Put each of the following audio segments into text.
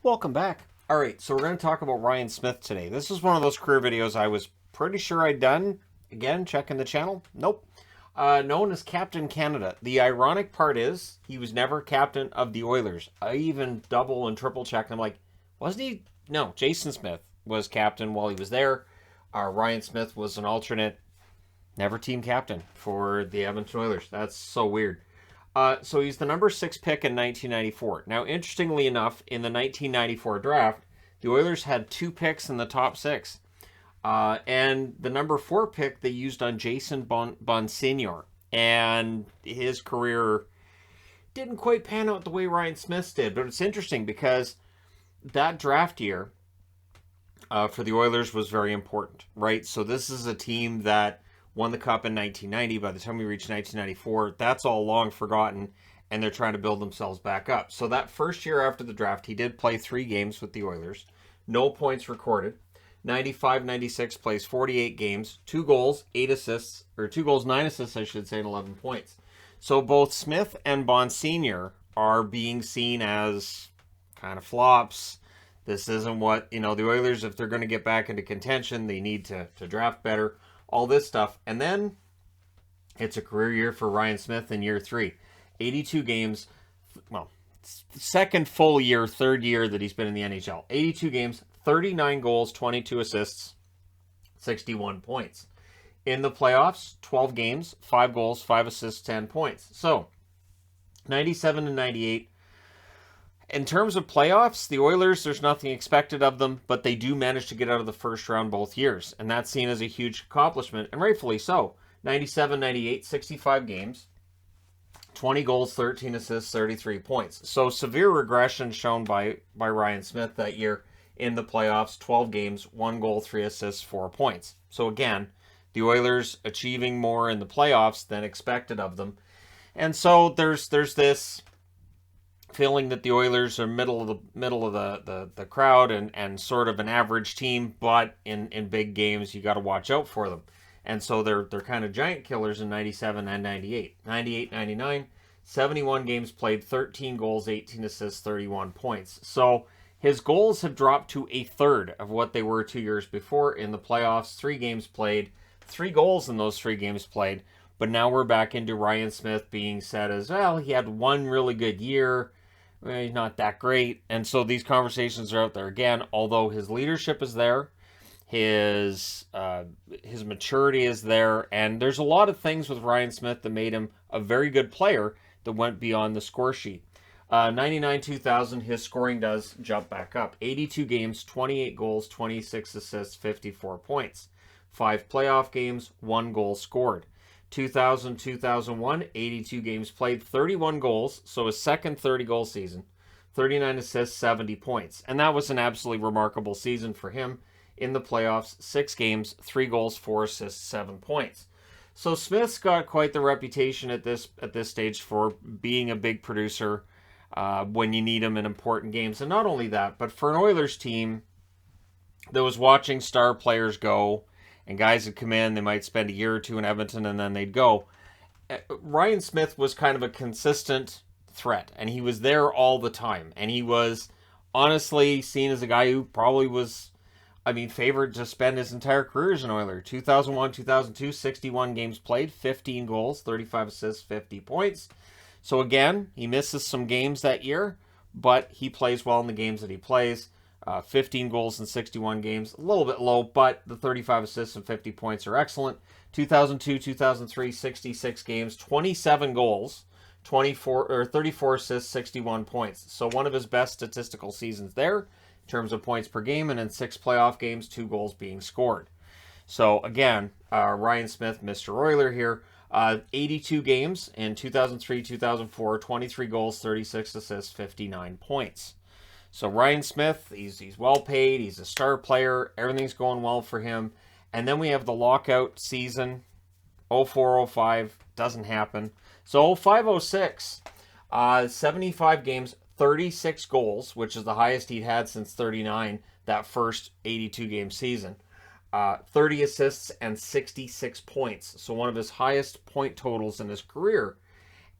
Welcome back. All right, so we're going to talk about Ryan Smyth today. This is one of those career videos I was pretty sure I'd done. Again, checking the channel. Nope. Known as Captain Canada. The ironic part is he was never captain of the Oilers. I even double and triple checked. I'm like, wasn't he? No, Jason Smith was captain while he was there. Ryan Smyth was an alternate. Never team captain for the Edmonton Oilers. That's so weird. So he's the number 6 pick in 1994. Now, interestingly enough, in the 1994 draft, the Oilers had 2 picks in the top 6. And the number 4 pick they used on Jason Bonsignor. And his career didn't quite pan out the way Ryan Smyth's did. But it's interesting because that draft year for the Oilers was very important, right? So this is a team that won the Cup in 1990. By the time we reached 1994, that's all long forgotten, and they're trying to build themselves back up. So that first year after the draft, he did play 3 games with the Oilers. No points recorded. 95-96 plays 48 games, 2 goals, 8 assists, or 2 goals, 9 assists, I should say, and 11 points. So both Smyth and Bonsignor are being seen as kind of flops. This isn't what, the Oilers, if they're going to get back into contention, they need to draft better. All this stuff. And then it's a career year for Ryan Smyth in year 3. 82 games. Well, second full year, third year that he's been in the NHL. 82 games, 39 goals, 22 assists, 61 points. In the playoffs, 12 games, 5 goals, 5 assists, 10 points. So, 97 and 98. In terms of playoffs, the Oilers, there's nothing expected of them, but they do manage to get out of the first round both years, and that's seen as a huge accomplishment, and rightfully so. 97-98, 65 games, 20 goals, 13 assists, 33 points. So severe regression shown by Ryan Smyth that year in the playoffs, 12 games, 1 goal, 3 assists, 4 points. So again, the Oilers achieving more in the playoffs than expected of them. And so there's this feeling that the Oilers are middle of the crowd and sort of an average team, but in big games you got to watch out for them. And so they're kind of giant killers in 97 and 98. 98-99, 71 games played, 13 goals, 18 assists, 31 points. So his goals have dropped to a third of what they were 2 years before in the playoffs. 3 games played, 3 goals in those 3 games played. But now we're back into Ryan Smyth being said as, well, he had 1 really good year. Well, he's not that great. And so these conversations are out there again, although his leadership is there, his maturity is there, and there's a lot of things with Ryan Smyth that made him a very good player that went beyond the score sheet. 99-2000, his scoring does jump back up. 82 games, 28 goals, 26 assists, 54 points. 5 playoff games, 1 goal scored. 2000-2001, 82 games played, 31 goals, so his second 30-goal season, 39 assists, 70 points. And that was an absolutely remarkable season for him in the playoffs. 6 games, 3 goals, 4 assists, 7 points. So Smith's got quite the reputation at this stage for being a big producer when you need him in important games. And not only that, but for an Oilers team that was watching star players go, and guys would come in, they might spend a year or 2 in Edmonton, and then they'd go. Ryan Smyth was kind of a consistent threat, and he was there all the time. And he was honestly seen as a guy who probably was, favored to spend his entire career as an Oiler. 2001-2002, 61 games played, 15 goals, 35 assists, 50 points. So again, he misses some games that year, but he plays well in the games that he plays. 15 goals in 61 games, a little bit low, but the 35 assists and 50 points are excellent. 2002-2003, 66 games, 27 goals, 34 assists, 61 points. So one of his best statistical seasons there in terms of points per game, and in 6 playoff games, 2 goals being scored. So again, Ryan Smyth, Mr. Oiler here. 82 games in 2003-2004, 23 goals, 36 assists, 59 points. So Ryan Smyth, he's well paid, he's a star player, everything's going well for him. And then we have the lockout season, 04-05, doesn't happen. So 05-06, 75 games, 36 goals, which is the highest he'd had since 39, that first 82-game season. 30 assists and 66 points. So one of his highest point totals in his career.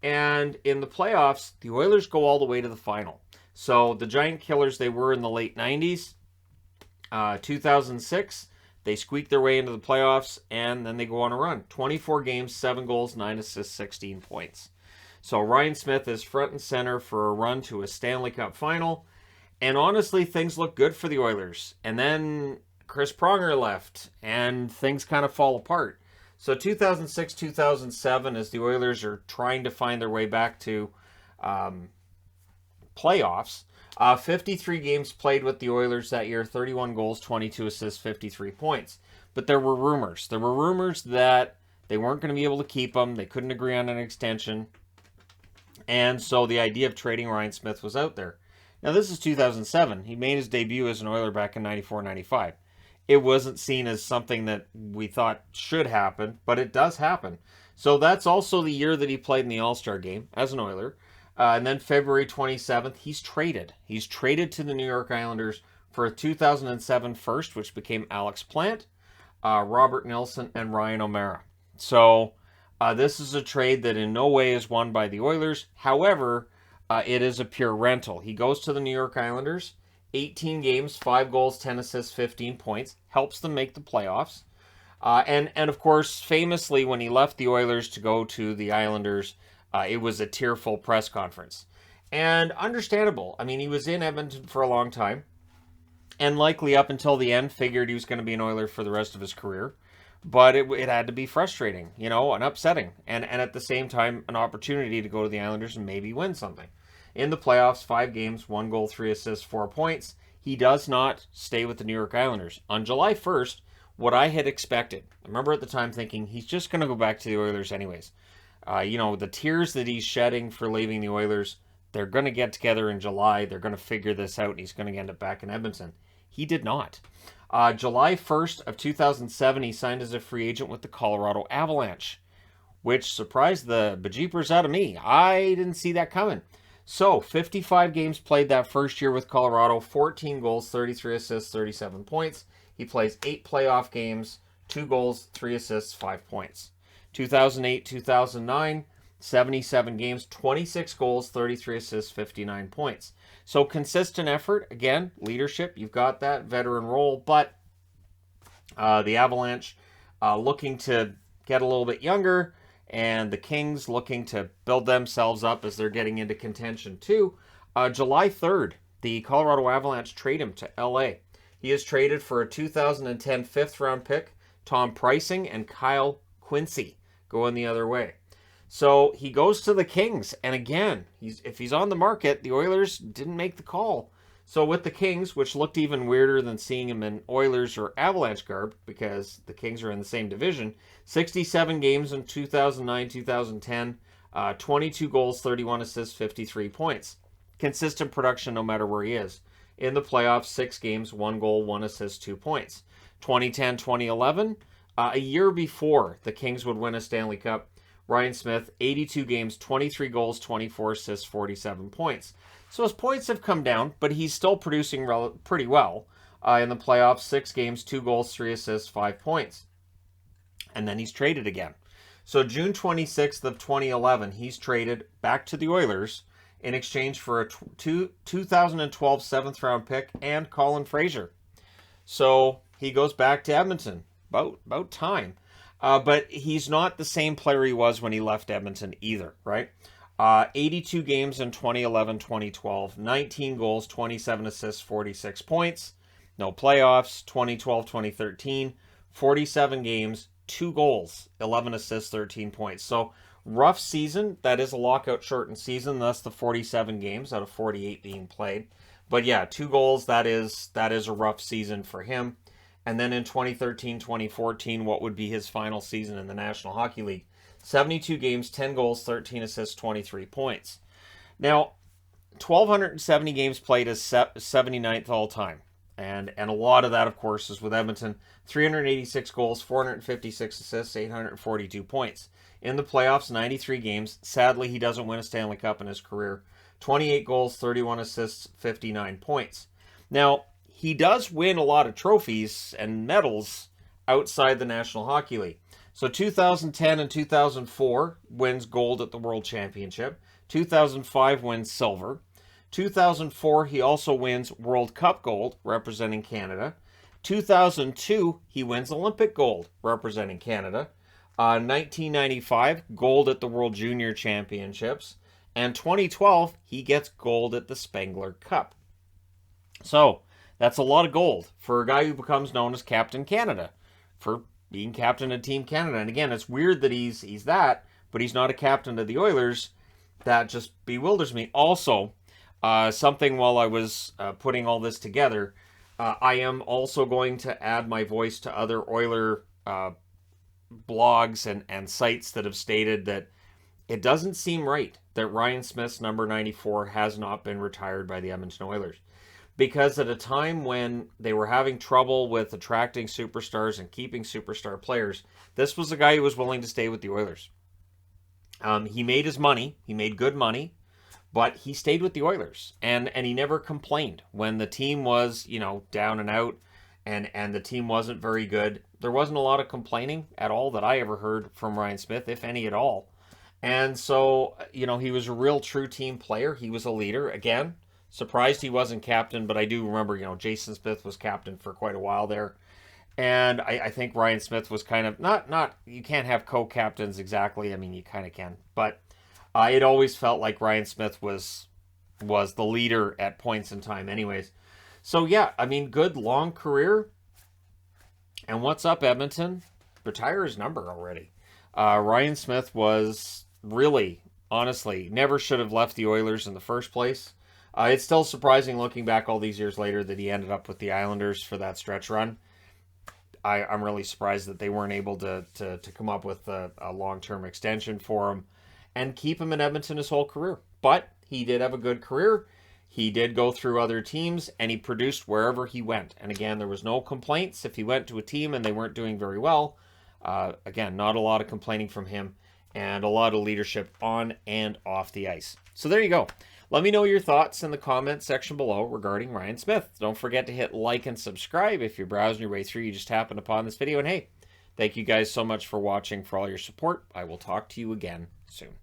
And in the playoffs, the Oilers go all the way to the final. So the giant killers they were in the late 90s. 2006, they squeaked their way into the playoffs, and then they go on a run. 24 games, 7 goals, 9 assists, 16 points. So Ryan Smyth is front and center for a run to a Stanley Cup final. And honestly, things look good for the Oilers. And then Chris Pronger left, and things kind of fall apart. So 2006, 2007, as the Oilers are trying to find their way back to playoffs, 53 games played with the Oilers that year, 31 goals, 22 assists, 53 points. But there were rumors. There were rumors that they weren't going to be able to keep him. They couldn't agree on an extension. And so the idea of trading Ryan Smyth was out there. Now, this is 2007. He made his debut as an Oiler back in 94-95. It wasn't seen as something that we thought should happen, but it does happen. So that's also the year that he played in the All-Star game as an Oiler. And then February 27th, he's traded. He's traded to the New York Islanders for a 2007 first, which became Alex Plant, Robert Nilsson, and Ryan O'Mara. So this is a trade that in no way is won by the Oilers. However, it is a pure rental. He goes to the New York Islanders, 18 games, 5 goals, 10 assists, 15 points, helps them make the playoffs. And of course, famously, when he left the Oilers to go to the Islanders, it was a tearful press conference. And understandable. I mean, he was in Edmonton for a long time, and likely up until the end figured he was going to be an Oiler for the rest of his career. But it had to be frustrating, and upsetting. And at the same time, an opportunity to go to the Islanders and maybe win something. In the playoffs, 5 games, 1 goal, 3 assists, 4 points. He does not stay with the New York Islanders. On July 1st, what I had expected, I remember at the time thinking, he's just going to go back to the Oilers anyways. The tears that he's shedding for leaving the Oilers, they're going to get together in July. They're going to figure this out, and he's going to end up back in Edmonton. He did not. July 1st of 2007, he signed as a free agent with the Colorado Avalanche, which surprised the bejeepers out of me. I didn't see that coming. So, 55 games played that first year with Colorado, 14 goals, 33 assists, 37 points. He plays 8 playoff games, 2 goals, 3 assists, 5 points. 2008-2009, 77 games, 26 goals, 33 assists, 59 points. So consistent effort. Again, leadership, you've got that veteran role, but the Avalanche looking to get a little bit younger, and the Kings looking to build themselves up as they're getting into contention too. July 3rd, the Colorado Avalanche trade him to LA. He is traded for a 2010 fifth-round pick, Tom Preissing, and Kyle Quincy going the other way. So he goes to the Kings, and again, if he's on the market, the Oilers didn't make the call. So with the Kings, which looked even weirder than seeing him in Oilers or Avalanche garb, because the Kings are in the same division, 67 games in 2009-2010, 22 goals, 31 assists, 53 points. Consistent production no matter where he is. In the playoffs, 6 games, 1 goal, 1 assist, 2 points. 2010-2011, a year before the Kings would win a Stanley Cup, Ryan Smyth, 82 games, 23 goals, 24 assists, 47 points. So his points have come down, but he's still producing pretty well. In the playoffs, 6 games, 2 goals, 3 assists, 5 points. And then he's traded again. So June 26th of 2011, he's traded back to the Oilers in exchange for a 2012 7th-round pick and Colin Fraser. So he goes back to Edmonton. About time. But he's not the same player he was when he left Edmonton either, right? 82 games in 2011-2012, 19 goals, 27 assists, 46 points. No playoffs, 2012-2013, 47 games, 2 goals, 11 assists, 13 points. So rough season. That is a lockout shortened season, thus the 47 games out of 48 being played. But yeah, 2 goals, that is a rough season for him. And then in 2013-2014, what would be his final season in the National Hockey League? 72 games, 10 goals, 13 assists, 23 points. Now, 1,270 games played is 79th all time. And a lot of that, of course, is with Edmonton. 386 goals, 456 assists, 842 points. In the playoffs, 93 games. Sadly, he doesn't win a Stanley Cup in his career. 28 goals, 31 assists, 59 points. Now, he does win a lot of trophies and medals outside the National Hockey League. So 2010 and 2004 wins gold at the World Championship. 2005 wins silver. 2004, he also wins World Cup gold, representing Canada. 2002, he wins Olympic gold, representing Canada. 1995, gold at the World Junior Championships. And 2012, he gets gold at the Spengler Cup. So, that's a lot of gold for a guy who becomes known as Captain Canada, for being captain of Team Canada. And again, it's weird that he's that, but he's not a captain of the Oilers. That just bewilders me. Also, something while I was putting all this together, I am also going to add my voice to other Oiler blogs and sites that have stated that it doesn't seem right that Ryan Smyth's number 94 has not been retired by the Edmonton Oilers. Because at a time when they were having trouble with attracting superstars and keeping superstar players, this was a guy who was willing to stay with the Oilers. He made his money. He made good money. But he stayed with the Oilers. And he never complained. When the team was, down and out and the team wasn't very good, there wasn't a lot of complaining at all that I ever heard from Ryan Smyth, if any at all. And so, he was a real true team player. He was a leader. Again, surprised he wasn't captain, but I do remember, Jason Smith was captain for quite a while there. And I think Ryan Smyth was kind of, not you can't have co-captains exactly. I mean, you kind of can. But it always felt like Ryan Smyth was the leader at points in time anyways. So, yeah, I mean, good long career. And what's up, Edmonton? Retire his number already. Ryan Smyth was really, honestly, never should have left the Oilers in the first place. It's still surprising looking back all these years later that he ended up with the Islanders for that stretch run. I'm really surprised that they weren't able to come up with a long-term extension for him and keep him in Edmonton his whole career. But he did have a good career. He did go through other teams, and he produced wherever he went. And again, there was no complaints if he went to a team and they weren't doing very well. Again, not a lot of complaining from him, and a lot of leadership on and off the ice. So there you go. Let me know your thoughts in the comments section below regarding Ryan Smyth. Don't forget to hit like and subscribe if you're browsing your way through. You just happened upon this video. And hey, thank you guys so much for watching, for all your support. I will talk to you again soon.